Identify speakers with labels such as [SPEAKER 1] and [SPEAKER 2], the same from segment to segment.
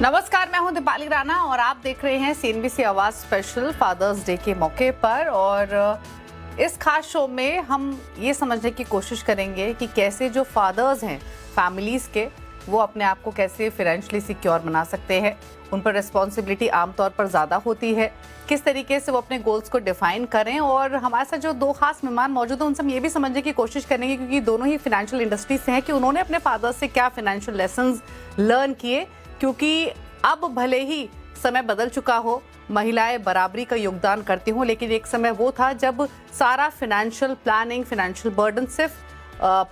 [SPEAKER 1] नमस्कार, मैं हूं दीपाली राणा और आप देख रहे हैं सीएनबीसी आवाज स्पेशल फादर्स डे के मौके पर। और इस खास शो में हम ये समझने की कोशिश करेंगे कि कैसे जो फादर्स हैं फैमिलीज के, वो अपने आप को कैसे फाइनेंशियली सिक्योर बना सकते हैं। उन पर रिस्पॉन्सिबिलिटी आमतौर पर ज़्यादा होती है, किस तरीके से वो अपने गोल्स को डिफाइन करें। और हमारे साथ जो दो खास मेहमान मौजूद हैं उनसे हम ये भी समझने की कोशिश करेंगे, क्योंकि दोनों ही फाइनेंशियल इंडस्ट्री से हैं, कि उन्होंने अपने फादर से क्या फाइनेंशियल लेसन्स लर्न किए। क्योंकि अब भले ही समय बदल चुका हो, महिलाएं बराबरी का योगदान करती हों, लेकिन एक समय वो था जब सारा फाइनेंशियल प्लानिंग, फाइनेंशियल बर्डन सिर्फ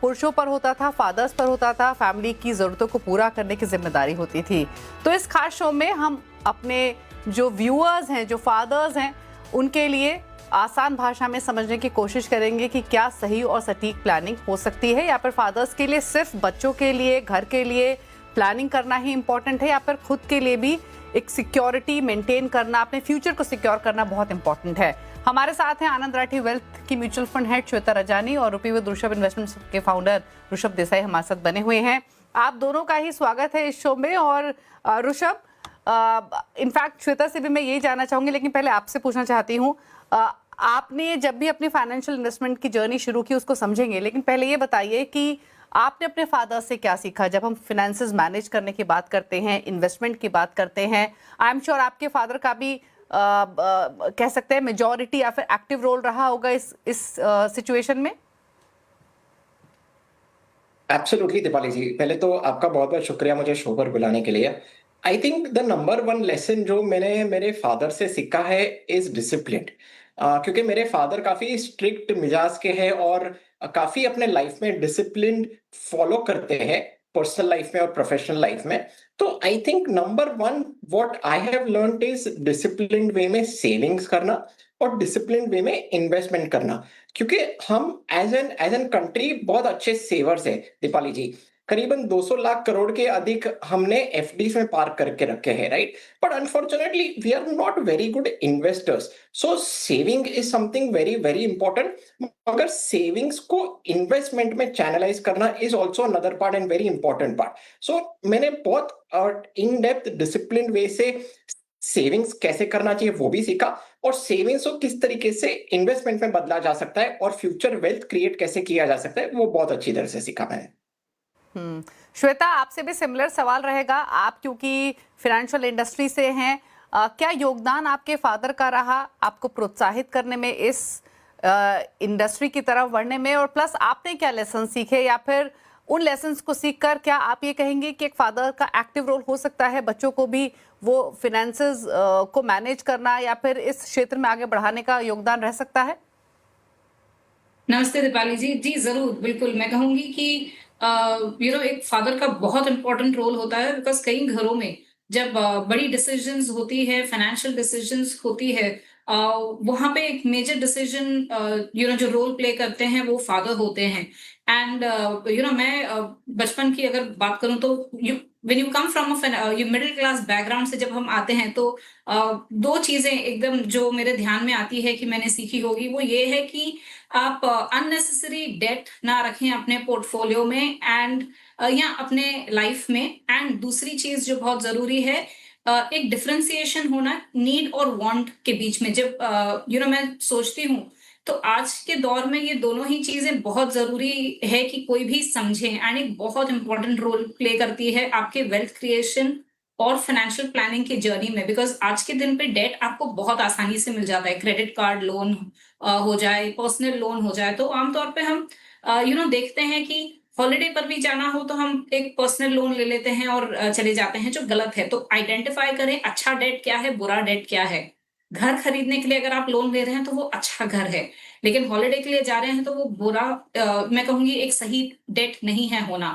[SPEAKER 1] पुरुषों पर होता था, फादर्स पर होता था। फैमिली की ज़रूरतों को पूरा करने की जिम्मेदारी होती थी। तो इस खास शो में हम अपने जो व्यूअर्स हैं, जो फादर्स हैं, उनके लिए आसान भाषा में समझने की कोशिश करेंगे कि क्या सही और सटीक प्लानिंग हो सकती है, या फिर फादर्स के लिए सिर्फ बच्चों के लिए, घर के लिए प्लानिंग करना ही इंपॉर्टेंट है, या फिर खुद के लिए भी एक सिक्योरिटी मेंटेन करना, अपने फ्यूचर को सिक्योर करना बहुत इंपॉर्टेंट है। हमारे साथ हैं आनंद राठी वेल्थ की mutual fund head Shweta Rajani और रूपी विद ऋषभ इन्वेस्टमेंट्स के फाउंडर ऋषभ देसाई हमारे साथ बने हुए हैं। आप दोनों का ही स्वागत है इस शो में। और ऋषभ, इनफैक्ट श्वेता से भी मैं यही जानना चाहूंगी, लेकिन पहले आपसे पूछना चाहती हूँ, आपने जब भी अपनी फाइनेंशियल इन्वेस्टमेंट की जर्नी शुरू की उसको समझेंगे, लेकिन पहले ये बताइए कि आपने अपने फादर से क्या सीखा। जब हम फाइनेंसेस मैनेज करने की बात करते हैं, इन्वेस्टमेंट की बात करते हैं, आई एम श्योर आपके फादर का भी कह सकते हैं मेजॉरिटी या फिर एक्टिव रोल रहा होगा इस सिचुएशन में।
[SPEAKER 2] एब्सोल्युटली दीपाली जी, पहले तो आपका बहुत बहुत शुक्रिया मुझे शो पर बुलाने के लिए। I think the number one lesson जो मैंने मेरे फादर से सीखा है इज डिसिप्लिन। क्योंकि मेरे फादर काफी स्ट्रिक्ट मिजाज के हैं और काफी अपने लाइफ में डिसिप्लिन फॉलो करते हैं, पर्सनल लाइफ में और प्रोफेशनल लाइफ में। तो I think number one what I have learned is disciplined way में सेविंग्स करना और डिसिप्लिन वे में इन्वेस्टमेंट करना। क्योंकि हम एज एन कंट्री बहुत अच्छे सेवर्स है दीपाली जी। करीबन 200 लाख करोड़ के अधिक हमने एफडीज में पार्क करके रखे हैं, right. But unfortunately we are not very good investors. So saving is something very very important. मगर सेविंग्स को इन्वेस्टमेंट में चैनलाइज करना is also another part and very important part. So मैंने बहुत इन डेप्थ डिसिप्लिन वे से savings कैसे करना चाहिए वो भी सीखा, और सेविंग्स को किस तरीके से इन्वेस्टमेंट में बदला जा सकता है और फ्यूचर वेल्थ क्रिएट कैसे किया जा सकता है वो बहुत अच्छी तरह से सीखा मैंने।
[SPEAKER 1] श्वेता, आपसे भी सिमिलर सवाल रहेगा। आप क्योंकि फाइनेंशियल इंडस्ट्री से हैं, क्या योगदान आपके फादर का रहा आपको प्रोत्साहित करने में, इस इंडस्ट्री की तरफ बढ़ने में, और प्लस आपने क्या लेसन सीखे, या फिर उन लेसन्स को सीखकर क्या आप ये कहेंगे कि एक फादर का एक्टिव रोल हो सकता है बच्चों को भी वो फिनेंसेस को मैनेज करना या फिर इस क्षेत्र में आगे बढ़ाने का योगदान रह सकता है?
[SPEAKER 3] नमस्ते दीपाली जी। जी जरूर, बिल्कुल मैं कहूंगी कि एक फादर का बहुत इंपॉर्टेंट रोल होता है, बिकॉज कई घरों में जब बड़ी डिसीजंस होती है, फाइनेंशियल डिसीजंस होती है, वहां पे एक मेजर डिसीजन जो रोल प्ले करते हैं वो फादर होते हैं। एंड मैं बचपन की अगर बात करूं तो when you come from middle class background से जब हम आते हैं तो दो चीजें एकदम जो मेरे ध्यान में आती है कि मैंने सीखी होगी, वो ये है कि आप अननेसेसरी डेट ना रखें अपने पोर्टफोलियो में एंड या अपने लाइफ में। एंड दूसरी चीज जो बहुत जरूरी है, एक डिफरेंशिएशन होना नीड और वांट के बीच में। जब मैं सोचती हूँ तो आज के दौर में ये दोनों ही चीजें बहुत जरूरी है कि कोई भी समझे, एंड एक बहुत इंपॉर्टेंट रोल प्ले करती है आपके वेल्थ क्रिएशन और फाइनेंशियल प्लानिंग की जर्नी में। बिकॉज आज के दिन पे डेट आपको बहुत आसानी से मिल जाता है, क्रेडिट कार्ड लोन हो जाए, पर्सनल लोन हो जाए। तो आमतौर पे हम देखते हैं कि हॉलिडे पर भी जाना हो तो हम एक पर्सनल लोन ले लेते हैं और चले जाते हैं, जो गलत है। तो आइडेंटिफाई करें अच्छा डेट क्या है, बुरा डेट क्या है। घर खरीदने के लिए अगर आप लोन ले रहे हैं तो वो अच्छा घर है, लेकिन हॉलिडे के लिए जा रहे हैं तो वो बुरा, मैं कहूंगी एक सही डेट नहीं है होना।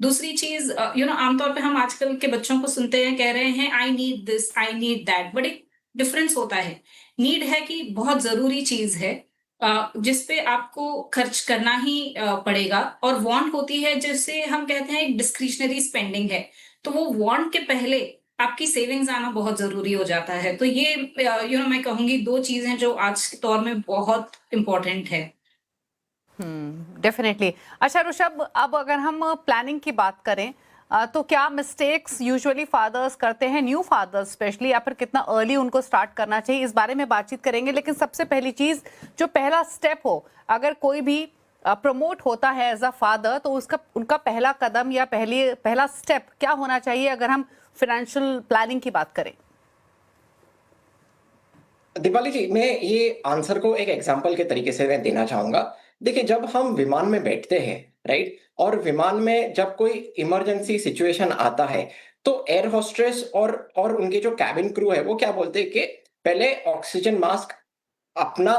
[SPEAKER 3] दूसरी चीज, आमतौर पे हम आजकल के बच्चों को सुनते हैं, कह रहे हैं I need this, I need that, but एक डिफरेंस होता है। नीड है कि बहुत जरूरी चीज है जिसपे आपको खर्च करना ही पड़ेगा, और वांट होती है जिसे हम कहते हैं एक डिस्क्रिशनरी स्पेंडिंग है। तो वो वांट के पहले आपकी सेविंग्स आना बहुत जरूरी हो जाता है। तो ये मैं कहूंगी दो चीजें जो आज के दौर में बहुत इंपॉर्टेंट है।
[SPEAKER 1] डेफिनेटली। अच्छा ऋषभ, अब अगर हम प्लानिंग की बात करें, तो क्या मिस्टेक्स यूजुअली फादर्स करते हैं, न्यू फादर्स स्पेशली, या फिर कितना अर्ली उनको स्टार्ट करना चाहिए, इस बारे में बातचीत करेंगे। लेकिन सबसे पहली चीज, जो पहला स्टेप हो, अगर कोई भी प्रमोट होता है एज अ फादर, तो उसका उनका पहला कदम या पहला स्टेप क्या होना चाहिए, अगर हम फाइनेंशियल प्लानिंग की बात करें?
[SPEAKER 2] दीपाली जी, मैं ये आंसर को एक एग्जांपल के तरीके से मैं देना चाहूंगा। देखिए, जब हम विमान में बैठते हैं, राइट, और विमान में जब कोई इमरजेंसी सिचुएशन आता है, तो एयर होस्ट्रेस और उनके जो कैबिन क्रू है, वो क्या बोलते हैं कि पहले ऑक्सीजन मास्क अपना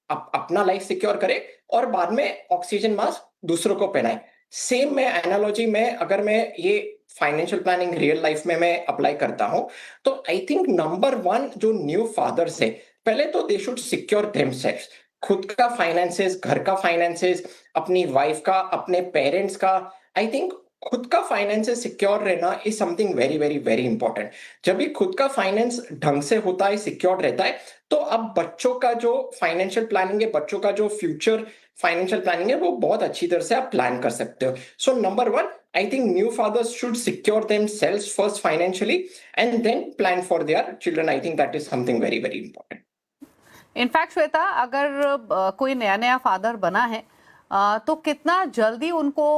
[SPEAKER 2] अपना लाइफ सिक्योर करे और बाद में ऑक्सीजन मास्क दूसरों को पहनाए। सेम मैं एनालॉजी में, अगर मैं ये फाइनेंशियल प्लानिंग रियल लाइफ में मैं अप्लाई करता हूं, तो आई थिंक नंबर वन जो न्यू फादर्स है, पहले तो दे शुड सिक्योर देमसेल्व्स। खुद का फाइनेंसेस, घर का फाइनेंसेस, अपनी वाइफ का, अपने पेरेंट्स का। आई थिंक खुद का फाइनेंसेस सिक्योर रहना is something very very very important. जब भी खुद का फाइनेंस ढंग से होता है, सिक्योर रहता है, तो अब बच्चों का जो फाइनेंशियल प्लानिंग है, बच्चों का जो फ्यूचर फाइनेंशियल प्लानिंग है, वो बहुत अच्छी तरह से आप प्लान कर सकते हो। So number one, I think new fathers should secure themselves first financially and then plan for their children. I think that is something very, very important.
[SPEAKER 1] In fact Shweta, अगर कोई नया नया फादर बना है, तो कितना जल्दी उनको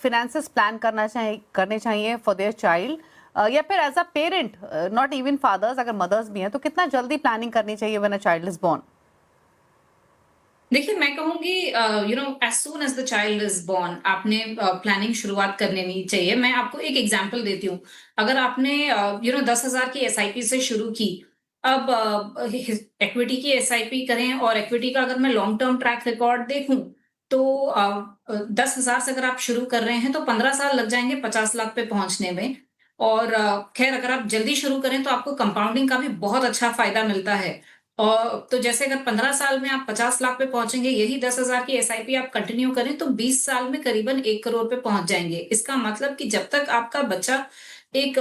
[SPEAKER 1] फिनेंसेस प्लान करने चाहिए फॉर देयर चाइल्ड, या फिर as a parent, not even fathers, अगर मदर्स भी हैं, तो कितना जल्दी प्लानिंग करनी चाहिए when a child is born?
[SPEAKER 3] देखिए, मैं कहूँगी as soon as the child is born आपने प्लानिंग शुरुआत कर लेनी चाहिए। मैं आपको एक एग्ज़ाम्पल देती हूँ। अगर आपने 10,000 की एसआईपी से शुरू की, अब इक्विटी की एसआईपी करें, और इक्विटी का अगर मैं लॉन्ग टर्म ट्रैक रिकॉर्ड देखूँ, तो 10,000 से अगर आप शुरू कर रहे हैं, तो 15 साल लग जाएँगे 50 लाख पे पहुँचने में। और ख़ैर, अगर आप जल्दी शुरू करें, तो आपको कंपाउंडिंग का भी बहुत अच्छा फ़ायदा मिलता है। और तो जैसे अगर 15 साल में आप 50 लाख पे पहुंचेंगे, यही 10,000 की एसआईपी आप कंटिन्यू करें, तो 20 साल में करीबन 1 करोड़ पे पहुंच जाएंगे। इसका मतलब कि जब तक आपका बच्चा एक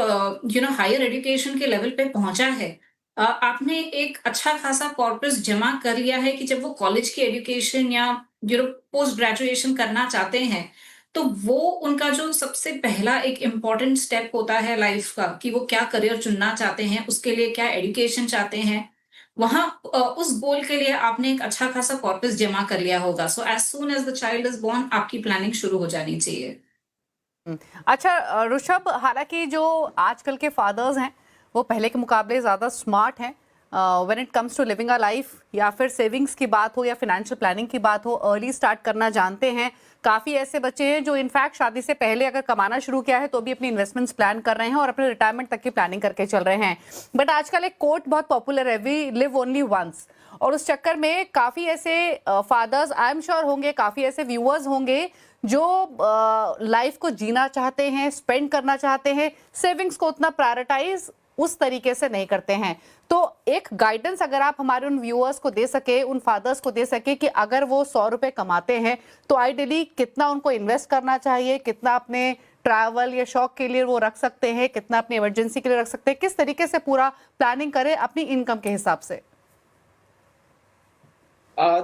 [SPEAKER 3] हायर एजुकेशन के लेवल पे पहुंचा है, आपने एक अच्छा खासा कॉर्पस जमा कर लिया है कि जब वो कॉलेज की एजुकेशन या पोस्ट ग्रेजुएशन करना चाहते हैं, तो वो उनका जो सबसे पहला एक इम्पॉर्टेंट स्टेप होता है लाइफ का, कि वो क्या करियर चुनना चाहते हैं, उसके लिए क्या एजुकेशन चाहते हैं। वहाँ उस गोल के लिए आपने एक अच्छा खासा कॉर्पस जमा कर लिया होगा। So as soon as the child is born आपकी प्लानिंग शुरू हो जानी चाहिए।
[SPEAKER 1] अच्छा ऋषभ, हालांकि जो आजकल के फादर्स हैं, वो पहले के मुकाबले ज़्यादा स्मार्ट हैं when it comes to living a life, या फिर सेविंग्स की बात हो या फिनेंशियल प्लानिंग की बात हो, अर्ली स्टार्ट करना जानते हैं। काफ़ी ऐसे बच्चे हैं जो इनफैक्ट शादी से पहले अगर कमाना शुरू किया है, तो भी अपनी इन्वेस्टमेंट्स प्लान कर रहे हैं और अपने रिटायरमेंट तक की प्लानिंग करके चल रहे हैं। बट आजकल एक कोट बहुत पॉपुलर है, वी लिव ओनली वंस, और उस चक्कर में काफ़ी ऐसे फादर्स, आई एम श्योर होंगे, काफ़ी ऐसे व्यूअर्स होंगे जो लाइफ को जीना चाहते हैं, स्पेंड करना चाहते हैं, सेविंग्स को उतना प्रायोरिटाइज उस तरीके से नहीं करते हैं। तो एक गाइडेंस अगर आप हमारे उन व्यूअर्स को दे सके, उन फादर्स को दे सके, कि अगर वो 100 रुपए कमाते हैं, तो आइडियली कितना उनको इन्वेस्ट करना चाहिए, कितना अपने ट्रैवल या शौक के लिए वो रख सकते हैं, कितना अपनी इमरजेंसी के लिए रख सकते हैं, किस तरीके से पूरा प्लानिंग करें अपनी इनकम के हिसाब से?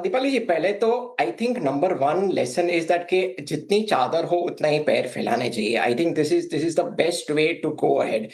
[SPEAKER 2] दीपाली जी, पहले तो I think number one lesson is that कि जितनी चादर हो उतना ही पैर फैलाने चाहिए। I think this is the best way to go ahead.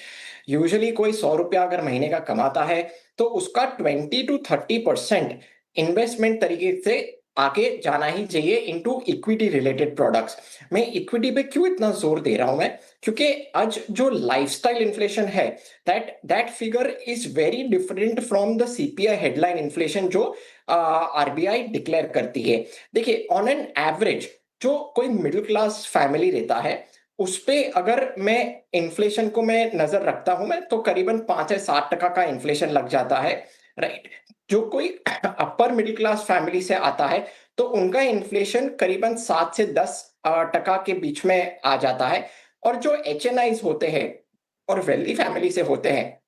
[SPEAKER 2] Usually कोई 100 रुपया अगर महीने का कमाता है, तो उसका 20 to 30% इन्वेस्टमेंट तरीके से आगे जाना ही चाहिए इनटू इक्विटी रिलेटेड प्रोडक्ट्स। मैं इक्विटी पे क्यों इतना जोर दे रहा हूं मैं, क्योंकि आज जो लाइफस्टाइल इन्फ्लेशन है, that figure is very different from the CPI headline inflation जो आरबीआई डिक्लेयर करती है। देखिए, ऑन एन एवरेज जो कोई मिडिल क्लास फैमिली रहता है, उस पे अगर मैं इन्फ्लेशन को मैं नजर रखता हूं मैं, तो करीबन 5 से 7% का इन्फ्लेशन लग जाता है, राइट। जो कोई अपर मिडिल क्लास फैमिली से आता है, तो उनका इन्फ्लेशन करीबन 7 से 10% के बीच में आ जाता है। और जो एचएनआईज होते हैं और वेल्दी फैमिली से होते हैं,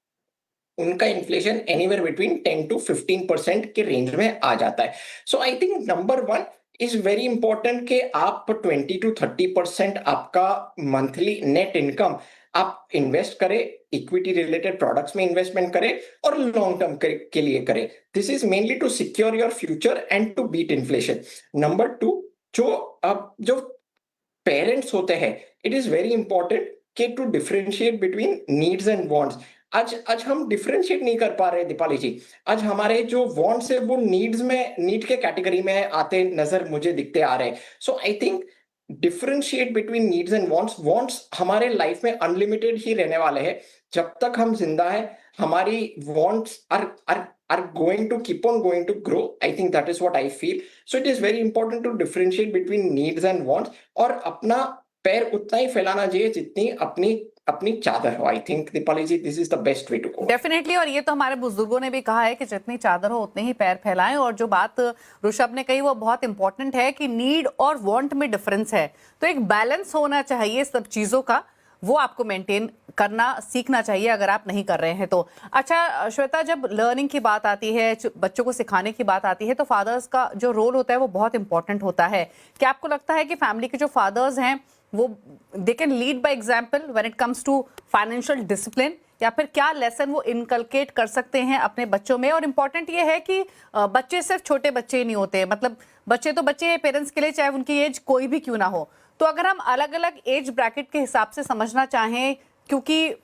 [SPEAKER 2] उनका इन्फ्लेशन एनीवेयर बिटवीन 10 to 15% के रेंज में आ जाता है। So I think number one is very important कि आप 20 to 30% आपका मंथली नेट इनकम आप इन्वेस्ट करें, इक्विटी रिलेटेड प्रोडक्ट्स में इन्वेस्टमेंट करें और लॉन्ग टर्म के लिए करें। This is mainly to secure your future and to beat inflation. Number two, जो पेरेंट्स होते हैं, इट इज वेरी इंपॉर्टेंट कि to differentiate between needs and wants. आज हम डिफरेंशिएट नहीं कर पा रहे दीपाली जी। आज हमारे जो वांट्स है वो नीड के कैटेगरी में आते नजर मुझे दिखते आ रहे हैं। So I think differentiate between needs and wants हमारे लाइफ में अनलिमिटेड ही रहने वाले हैं। जब तक हम जिंदा है हमारी wants are going to keep on going to grow. I think that is what I feel. So it is very important to differentiate between needs and wants और अपना पैर उतना ही फैलाना चाहिए जितनी अपनी अपनी चादर हो। I think Deepali ji this is the best way to go.
[SPEAKER 1] Definitely, और ये तो हमारे बुजुर्गों ने भी कहा है कि जितनी चादर हो उतने ही पैर फैलाएं। और जो बात ऋषभ ने कही वो बहुत इंपॉर्टेंट है कि नीड और वांट में डिफरेंस है, तो एक बैलेंस होना चाहिए सब चीजों का, वो आपको मेंटेन करना सीखना चाहिए अगर आप नहीं कर रहे हैं तो। अच्छा श्वेता, जब लर्निंग की बात आती है, बच्चों को सिखाने की बात आती है, तो फादर्स का जो रोल होता है वो बहुत इंपॉर्टेंट होता है। क्या आपको लगता है कि फैमिली के जो फादर्स हैं वो they can lead by example when it comes to financial discipline, या फिर क्या लेसन वो इनकलकेट कर सकते हैं अपने बच्चों में? और इम्पॉर्टेंट ये है कि बच्चे सिर्फ छोटे बच्चे ही नहीं होते, मतलब बच्चे तो बच्चे हैं पेरेंट्स के लिए, चाहे उनकी एज कोई भी क्यों ना हो। तो अगर हम अलग अलग एज ब्रैकेट के हिसाब से समझना चाहें, क्योंकि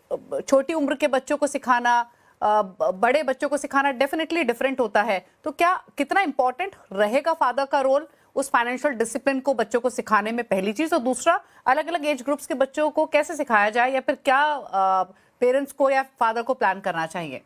[SPEAKER 1] छोटी उम्र के बच्चों को सिखाना बड़े बच्चों को सिखाना डेफिनेटली डिफरेंट होता है, तो क्या कितना इंपॉर्टेंट रहेगा फादर का रोल उस फाइनेंशियल डिसिप्लिन को बच्चों को सिखाने में, पहली चीज। और दूसरा, अलग अलग एज ग्रुप्स के बच्चों को कैसे सिखाया जाए, या फिर क्या पेरेंट्स को या फादर को प्लान करना चाहिए?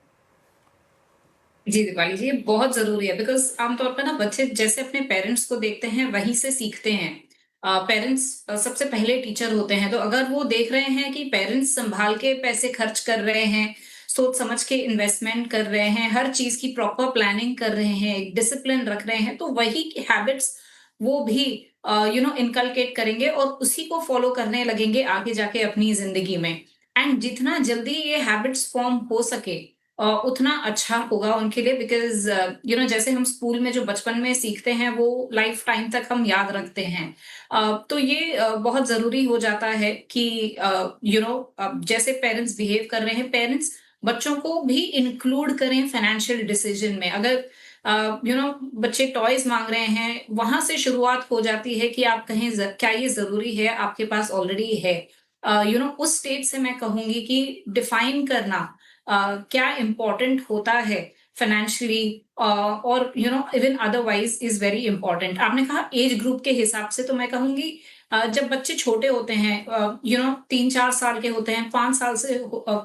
[SPEAKER 3] जी दीपाली जी, ये बहुत जरूरी है बिकॉज आमतौर पर ना बच्चे जैसे अपने पेरेंट्स को देखते हैं वहीं से सीखते हैं। पेरेंट्स सबसे पहले टीचर होते हैं, तो अगर वो देख रहे हैं कि पेरेंट्स संभाल के पैसे खर्च कर रहे हैं, सोच समझ के इन्वेस्टमेंट कर रहे हैं, हर चीज की प्रॉपर प्लानिंग कर रहे हैं, एक डिसिप्लिन रख रहे हैं, तो वही हैबिट्स वो भी इनकलकेट करेंगे और उसी को फॉलो करने लगेंगे आगे जाके अपनी जिंदगी में। एंड जितना जल्दी ये हैबिट्स फॉर्म हो सके उतना अच्छा होगा उनके लिए, बिकॉज जैसे हम स्कूल में जो बचपन में सीखते हैं वो लाइफ टाइम तक हम याद रखते हैं। तो ये बहुत जरूरी हो जाता है कि जैसे पेरेंट्स बिहेव कर रहे हैं, पेरेंट्स बच्चों को भी इंक्लूड करें फाइनेंशियल डिसीजन में। अगर बच्चे टॉयज मांग रहे हैं, वहां से शुरुआत हो जाती है कि आप कहें क्या ये जरूरी है, आपके पास ऑलरेडी है। उस स्टेज से मैं कहूंगी कि डिफाइन करना क्या इम्पोर्टेंट होता है फाइनेंशियली और even otherwise is very important. आपने कहा एज ग्रुप के हिसाब से, तो मैं कहूंगी जब बच्चे छोटे होते हैं 3-4 साल के होते हैं, 5 साल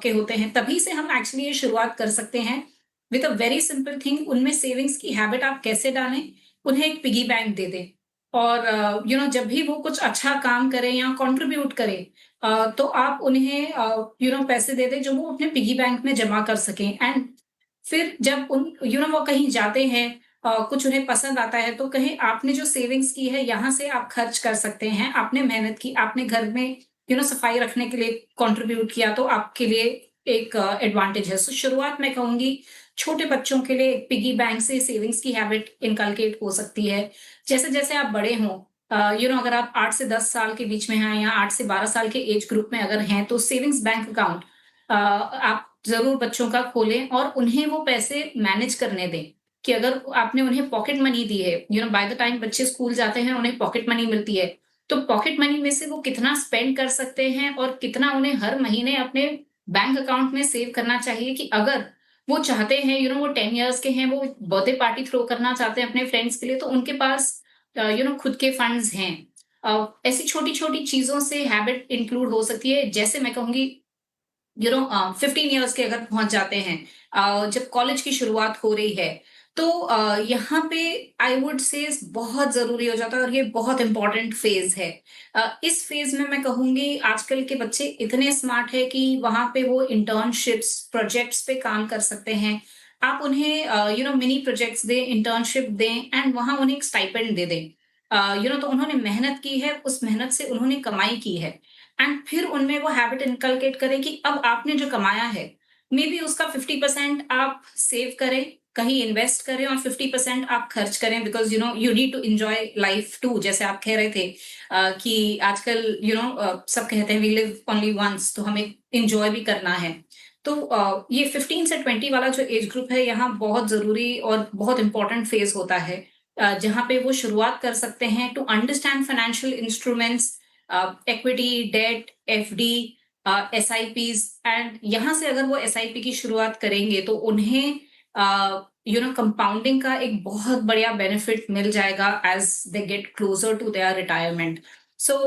[SPEAKER 3] के होते हैं, तभी से हम एक्चुअली ये शुरुआत कर सकते हैं with a very simple thing. उनमें सेविंग्स की हैबिट आप कैसे डालें, उन्हें एक पिगी बैंक दे दें और जब भी वो कुछ अच्छा काम करें या कंट्रीब्यूट करें तो आप उन्हें पैसे दे दें जो वो अपने पिगी बैंक में जमा कर सकें। एंड फिर जब उन वो कहीं जाते हैं, कुछ उन्हें पसंद आता है, तो कहें आपने जो सेविंग्स की है यहाँ से आप खर्च कर सकते हैं, आपने मेहनत की, आपने घर में सफाई रखने के लिए कंट्रीब्यूट किया, तो आपके लिए एक एडवांटेज है। सो शुरुआत मैं कहूंगी छोटे बच्चों के लिए पिगी बैंक से सेविंग्स की हैबिट इनकलकेट हो सकती है। जैसे जैसे आप बड़े हों, अगर आप 8 से 10 साल के बीच में हैं या 8 से 12 साल के एज ग्रुप में अगर हैं, तो सेविंग्स बैंक अकाउंट आप जरूर बच्चों का खोलें और उन्हें वो पैसे मैनेज करने दें कि अगर आपने उन्हें पॉकेट मनी दी है, बाय द टाइम बच्चे स्कूल जाते हैं उन्हें पॉकेट मनी मिलती है, तो पॉकेट मनी में से वो कितना स्पेंड कर सकते हैं और कितना उन्हें हर महीने अपने बैंक अकाउंट में सेव करना चाहिए कि अगर वो चाहते हैं, वो 10 इयर्स के हैं, वो बर्थडे पार्टी थ्रो करना चाहते हैं अपने फ्रेंड्स के लिए, तो उनके पास खुद के फंड्स हैं। ऐसी छोटी छोटी चीजों से हैबिट इंक्लूड हो सकती है। जैसे मैं कहूंगी 15 इयर्स के अगर पहुंच जाते हैं, जब कॉलेज की शुरुआत हो रही है, तो यहाँ पे आई वुड से बहुत जरूरी हो जाता है और ये बहुत इंपॉर्टेंट फेज है। इस फेज में मैं कहूंगी आजकल के बच्चे इतने स्मार्ट है कि वहां पे वो इंटर्नशिप्स प्रोजेक्ट्स पे काम कर सकते हैं। आप उन्हें मिनी प्रोजेक्ट्स दें, इंटर्नशिप दें एंड वहां उन्हें एक स्टाइपेंड दे दें। तो उन्होंने मेहनत की है, उस मेहनत से उन्होंने कमाई की है, एंड फिर उनमें वो हैबिट इनकलकेट करें कि अब आपने जो कमाया है मे बी उसका 50% आप सेव करें, कहीं इन्वेस्ट करें और 50% आप खर्च करें, because you need to enjoy life too. जैसे आप कह रहे थे कि आजकल सब कहते हैं वी लिव ओनली वंस, तो हमें एंजॉय भी करना है। तो ये 15 से 20 वाला जो एज ग्रुप है यहाँ बहुत जरूरी और बहुत इंपॉर्टेंट फेज होता है, जहाँ पे वो शुरुआत कर सकते हैं to understand financial instruments, equity, debt, FD, SIPs, and यहाँ से अगर वो एसआईपी की शुरुआत करेंगे तो उन्हें कंपाउंडिंग का एक बहुत बढ़िया बेनिफिट मिल जाएगा as they get closer to their retirement. So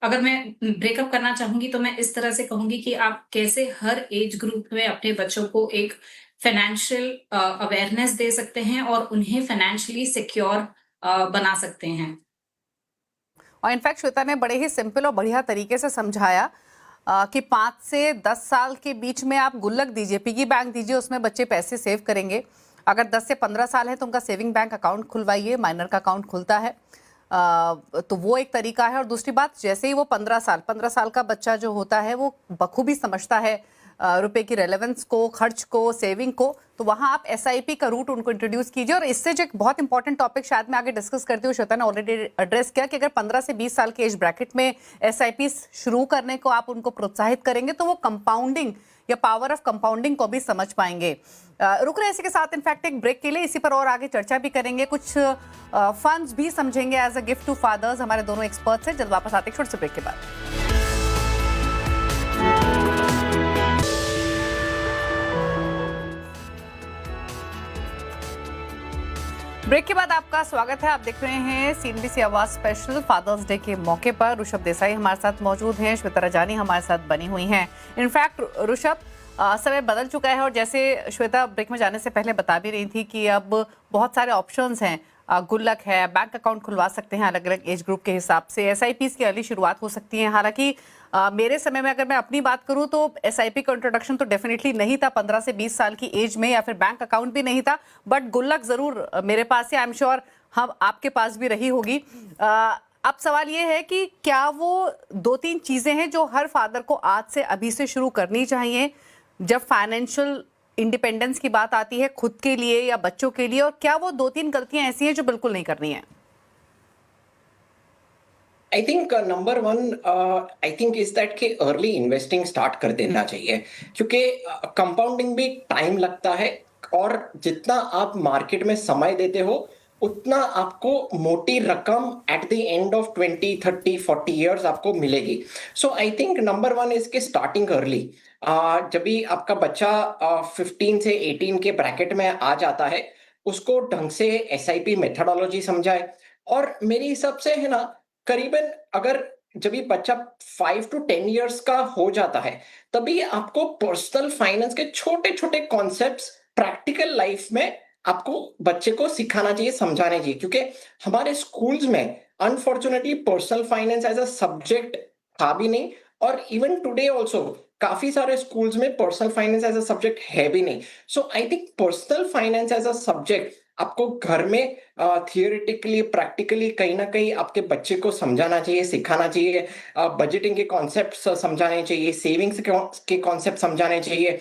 [SPEAKER 3] अगर मैं ब्रेकअप करना चाहूंगी तो मैं इस तरह से कहूंगी कि आप कैसे हर एज ग्रुप में अपने बच्चों को एक फाइनेंशियल अवेयरनेस दे सकते हैं और उन्हें फाइनेंशियली सिक्योर बना सकते हैं।
[SPEAKER 1] और इनफैक्ट श्वेता ने बड़े ही सिंपल और बढ़िया तरीके से समझाया कि 5 से 10 साल के बीच में आप गुल्लक दीजिए, पिगी बैंक दीजिए, उसमें बच्चे पैसे सेव करेंगे। अगर 10 से 15 साल है तो उनका सेविंग बैंक अकाउंट खुलवाइए, माइनर का अकाउंट खुलता है। तो वो एक तरीका है। और दूसरी बात, जैसे ही वो 15 साल का बच्चा जो होता है वो बखूबी समझता है रुपए की रेलेवेंस को, खर्च को, सेविंग को, तो वहां आप एसआईपी का रूट उनको इंट्रोड्यूस कीजिए। और इससे जो एक बहुत इंपॉर्टेंट टॉपिक शायद मैं आगे डिस्कस करती हूँ, श्वेता ने ऑलरेडी एड्रेस किया कि अगर 15 से 20 साल के एज ब्रैकेट में एसआईपी शुरू करने को आप उनको प्रोत्साहित करेंगे तो वो कंपाउंडिंग या पावर ऑफ कंपाउंडिंग को भी समझ पाएंगे। रुक रहे इसी के साथ इनफैक्ट एक ब्रेक के लिए, इसी पर और आगे चर्चा भी करेंगे, कुछ फंड्स भी समझेंगे as a gift to fathers. हमारे दोनों एक्सपर्ट्स हैं। जल्द वापस आते हैं छोटे से ब्रेक के बाद। ब्रेक के बाद आपका स्वागत है। आप देख रहे हैं सीएनबीसी आवाज स्पेशल फादर्स डे के मौके पर। ऋषभ देसाई हमारे साथ मौजूद हैं, श्वेता रजानी हमारे साथ बनी हुई हैं। इनफैक्ट ऋषभ, समय बदल चुका है और जैसे श्वेता ब्रेक में जाने से पहले बता भी रही थी कि अब बहुत सारे ऑप्शंस हैं, गुल्लक है, बैंक अकाउंट खुलवा सकते हैं अलग अलग एज ग्रुप के हिसाब से, एसआईपीज की अर्ली शुरुआत हो सकती है। हालांकि मेरे समय में अगर मैं अपनी बात करूं तो एसआईपी का इंट्रोडक्शन तो डेफिनेटली नहीं था 15 से 20 साल की एज में, या फिर बैंक अकाउंट भी नहीं था, बट गुल्लक जरूर मेरे पास है। आई एम श्योर हम आपके पास भी रही होगी। अब सवाल ये है कि क्या वो 2-3 चीजें हैं जो हर फादर को आज से अभी से शुरू करनी चाहिए जब फाइनेंशियल इंडिपेंडेंस की बात आती है, खुद के लिए या बच्चों के लिए, और क्या वो 2-3 गलतियां ऐसी हैं जो बिल्कुल नहीं करनी है?
[SPEAKER 2] आई think number one I think is that कि अर्ली इन्वेस्टिंग स्टार्ट कर देना चाहिए, क्योंकि कंपाउंडिंग भी टाइम लगता है और जितना आप मार्केट में समय देते हो उतना आपको मोटी रकम at the end of 20, 30, 40 years आपको मिलेगी। So I think number one is key starting early. जब भी आपका बच्चा 15 से 18 के ब्रैकेट में आ जाता है, उसको ढंग से एसआईपी मेथडोलॉजी समझाए। और मेरे हिसाब से है ना, करीबन अगर जब ये बच्चा 5 to 10 इयर्स का हो जाता है, तभी आपको पर्सनल फाइनेंस के छोटे छोटे कॉन्सेप्ट्स प्रैक्टिकल लाइफ में आपको बच्चे को सिखाना चाहिए, समझाना चाहिए। क्योंकि हमारे स्कूल्स में unfortunately personal finance as a subject था भी नहीं, और इवन टुडे ऑल्सो काफी सारे स्कूल्स में personal finance as a subject है भी नहीं। So I think personal finance as a subject आपको घर में थियोरेटिकली प्रैक्टिकली कहीं ना कहीं आपके बच्चे को समझाना चाहिए, सिखाना चाहिए। बजटिंग के कॉन्सेप्ट समझाने चाहिए, सेविंग्स के कॉन्सेप्ट समझाने चाहिए,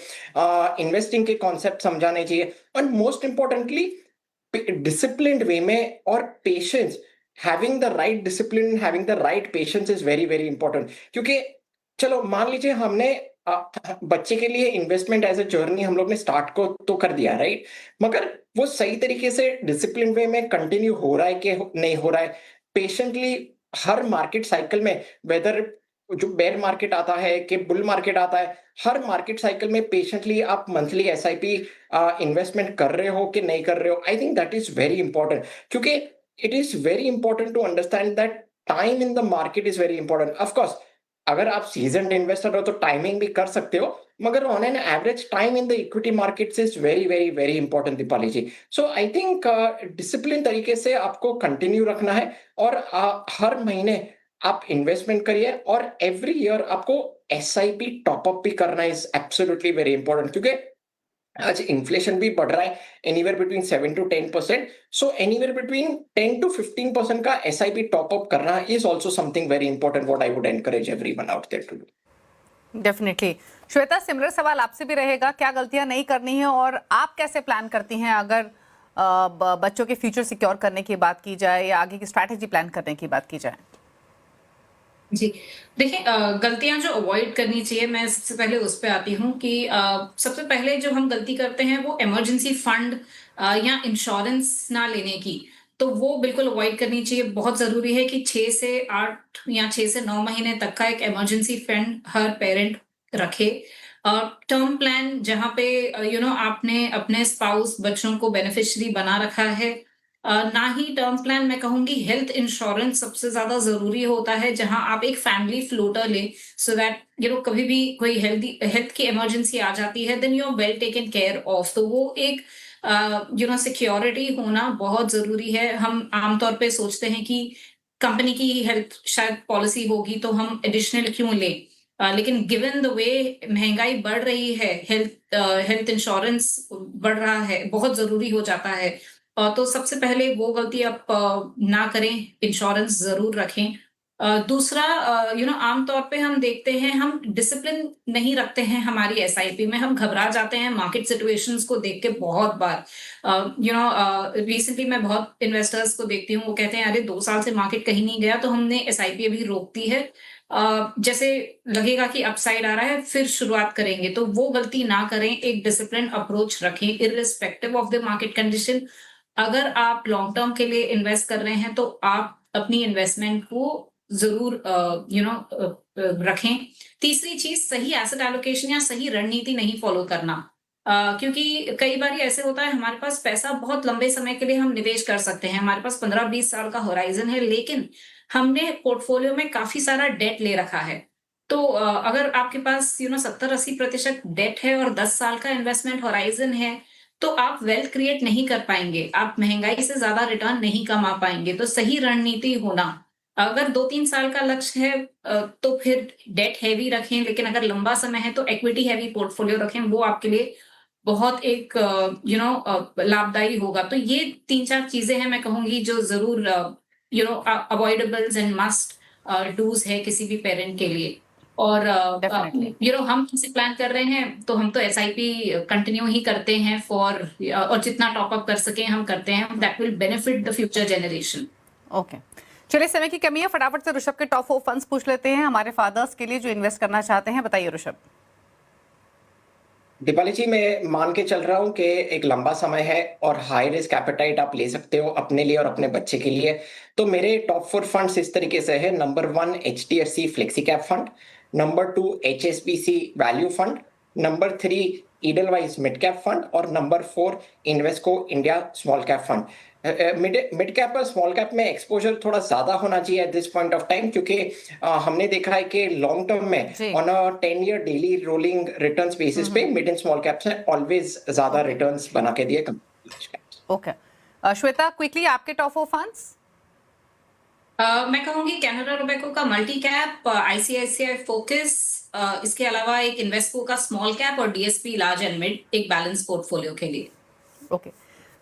[SPEAKER 2] इन्वेस्टिंग के कॉन्सेप्ट समझाने चाहिए, और मोस्ट इंपॉर्टेंटली डिसिप्लिन्ड वे में। और patience, having the right discipline, having the right patience is very very important. क्योंकि चलो मान लीजिए हमने बच्चे के लिए इन्वेस्टमेंट एज अ जर्नी हम लोग ने स्टार्ट को तो कर दिया, राइट, मगर वो सही तरीके से डिसिप्लिन वे में कंटिन्यू हो रहा है कि नहीं हो रहा है। पेशेंटली हर मार्केट साइकिल में, वेदर जो बेयर मार्केट आता है कि बुल मार्केट आता है, हर मार्केट साइकिल में पेशेंटली आप मंथली एसआईपी इन्वेस्टमेंट कर रहे हो कि नहीं कर रहे हो। I think that is very important, क्योंकि it is very important to understand that time in the market is very important. Of course अगर आप सीजन्ड इन्वेस्टर हो तो टाइमिंग भी कर सकते हो, मगर on an average time in the equity markets is very very very important, Deepali ji. So I think discipline तरीके से आपको कंटिन्यू रखना है, और हर महीने आप इन्वेस्टमेंट करिए, और एवरी ईयर आपको एसआईपी टॉपअप भी करना इज एब्सोल्युटली वेरी इंपॉर्टेंट। क्योंकि आज इन्फ्लेशन भी बढ़ रहा है anywhere between 7 to 10%। So anywhere between 10 to 15% का एसआईपी टॉपअप करना is also something very important, what I would encourage everyone out there to do.
[SPEAKER 1] Definitely. Shweta, similar सवाल आपसे भी रहेगा, क्या गलतियां नहीं करनी है और आप कैसे प्लान करती हैं अगर बच्चों के फ्यूचर सिक्योर करने की बात की जाए या आगे की स्ट्रैटेजी प्लान करने की बात की जाए?
[SPEAKER 3] जी, देखिए गलतियाँ जो अवॉइड करनी चाहिए, मैं सबसे पहले उस पे आती हूँ कि सबसे पहले जो हम गलती करते हैं वो इमरजेंसी फंड या इंश्योरेंस ना लेने की। तो वो बिल्कुल अवॉइड करनी चाहिए। बहुत ज़रूरी है कि 6 से 8 या 6 से 9 महीने तक का एक इमरजेंसी फंड हर पेरेंट रखे। टर्म प्लान जहाँ पे आपने अपने स्पाउस बच्चों को बेनिफिशियरी बना रखा है। ना ही टर्म प्लान मैं कहूँगी हेल्थ इंश्योरेंस सबसे ज़्यादा ज़रूरी होता है, जहाँ आप एक फैमिली फ्लोटर लें सो दैट कभी भी कोई हेल्थ की इमरजेंसी आ जाती है then you are well taken care of. तो वो एक सिक्योरिटी होना बहुत ज़रूरी है। हम आमतौर पे सोचते हैं कि कंपनी की हेल्थ शायद पॉलिसी होगी तो हम एडिशनल क्यों लें? लेकिन गिवन द वे महँगाई बढ़ रही है, हेल्थ इंश्योरेंस बढ़ रहा है, बहुत ज़रूरी हो जाता है। तो सबसे पहले वो गलती आप ना करें, इंश्योरेंस ज़रूर रखें। दूसरा आम तौर पे हम देखते हैं हम डिसिप्लिन नहीं रखते हैं हमारी एसआईपी में, हम घबरा जाते हैं मार्केट सिचुएशंस को देख के बहुत बार। रिसेंटली मैं बहुत इन्वेस्टर्स को देखती हूँ, वो कहते हैं अरे 2 साल से मार्केट कहीं नहीं गया तो हमने एसआईपी अभी रोक दी है। जैसे लगेगा कि अपसाइड आ रहा है फिर शुरुआत करेंगे, तो वो गलती ना करें, एक डिसिप्लिन अप्रोच रखें irrespective of the market condition. अगर आप लॉन्ग टर्म के लिए इन्वेस्ट कर रहे हैं तो आप अपनी इन्वेस्टमेंट को ज़रूर रखें। तीसरी चीज़ सही एसेट एलोकेशन या सही रणनीति नहीं फॉलो करना। क्योंकि कई बार ये ऐसे होता है हमारे पास पैसा बहुत लंबे समय के लिए हम निवेश कर सकते हैं, हमारे पास 15-20 साल का होराइज़न है, लेकिन हमने पोर्टफोलियो में काफ़ी सारा डेट ले रखा है। तो अगर आपके पास 70-80% डेट है और 10 साल का इन्वेस्टमेंट होराइज़न है, तो आप वेल्थ क्रिएट नहीं कर पाएँगे, आप महँगाई से ज़्यादा रिटर्न नहीं कमा पाएँगे। तो सही रणनीति होना, अगर 2-3 साल का लक्ष्य है तो फिर डेट हेवी रखें, लेकिन अगर लंबा समय है तो इक्विटी हेवी पोर्टफोलियो रखें, वो आपके लिए बहुत एक लाभदायी होगा। तो ये 3-4 चीज़ें हैं मैं कहूँगी जो ज़रूर अवॉइडेबल्स एंड मस्ट डूज़ है किसी भी पेरेंट के लिए। और
[SPEAKER 1] डेफिनेटली।
[SPEAKER 3] हम इसे प्लान कर रहे हैं तो हम तो एसआईपी कंटिन्यू ही करते हैं और जितना टॉप अप कर सकें हम करते हैं, that will benefit the future generation.
[SPEAKER 1] Okay, चलिए समय की कमी है, फटाफट से ऋषभ के टॉप 4 फंड्स पूछ लेते हैं हमारे फादर्स के लिए जो इन्वेस्ट करना चाहते हैं। बताइए ऋषभ।
[SPEAKER 2] दीपाली जी, मैं मान के चल रहा हूँ कि एक लंबा समय है और हाई रिस्क एपेटाइट आप ले सकते हो अपने लिए और अपने बच्चे के लिए। तो मेरे टॉप 4 फंड्स इस तरीके से है। Number 1 HDFC flexi cap fund, number 2 HSBC value fund, number 3 Edelweiss mid cap fund और number 4 Invesco India small cap fund. Mid cap और स्मॉल कैप में एक्सपोजर थोड़ा ज्यादा होना चाहिए at this point of time, क्योंकि हमने देखा है कि लॉन्ग टर्म में
[SPEAKER 1] जी।
[SPEAKER 2] On a 10 year daily rolling returns basis पे मिड एंड स्मॉल कैप्स ने ऑलवेज ज्यादा रिटर्न्स बना के दिए
[SPEAKER 1] ओके, श्वेता क्विकली आपके टॉप 4 फंड्स।
[SPEAKER 3] मैं कहूँगी कैनरा रोबेको का मल्टी कैप, आईसीआईसीआई फोकस, इसके अलावा एक इन्वेस्को का स्मॉल कैप और डीएसपी लार्ज एंड मिड, एक बैलेंस पोर्टफोलियो के लिए।
[SPEAKER 1] ओके,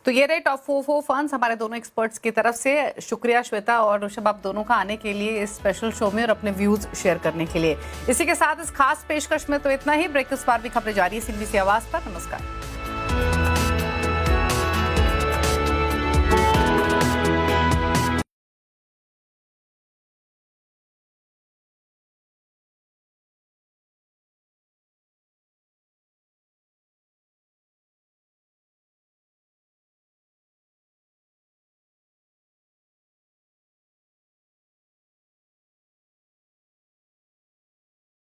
[SPEAKER 1] तो ये रहे टॉप 4 फंड्स हमारे दोनों एक्सपर्ट्स की तरफ से। शुक्रिया श्वेता और ऋषभ आप दोनों का आने के लिए इस स्पेशल शो में और अपने व्यूज शेयर करने के लिए। इसी के साथ इस खास पेशकश में तो इतना ही। ब्रेक के उस पार भी खबरें जारी है CNBC आवाज पर। नमस्कार।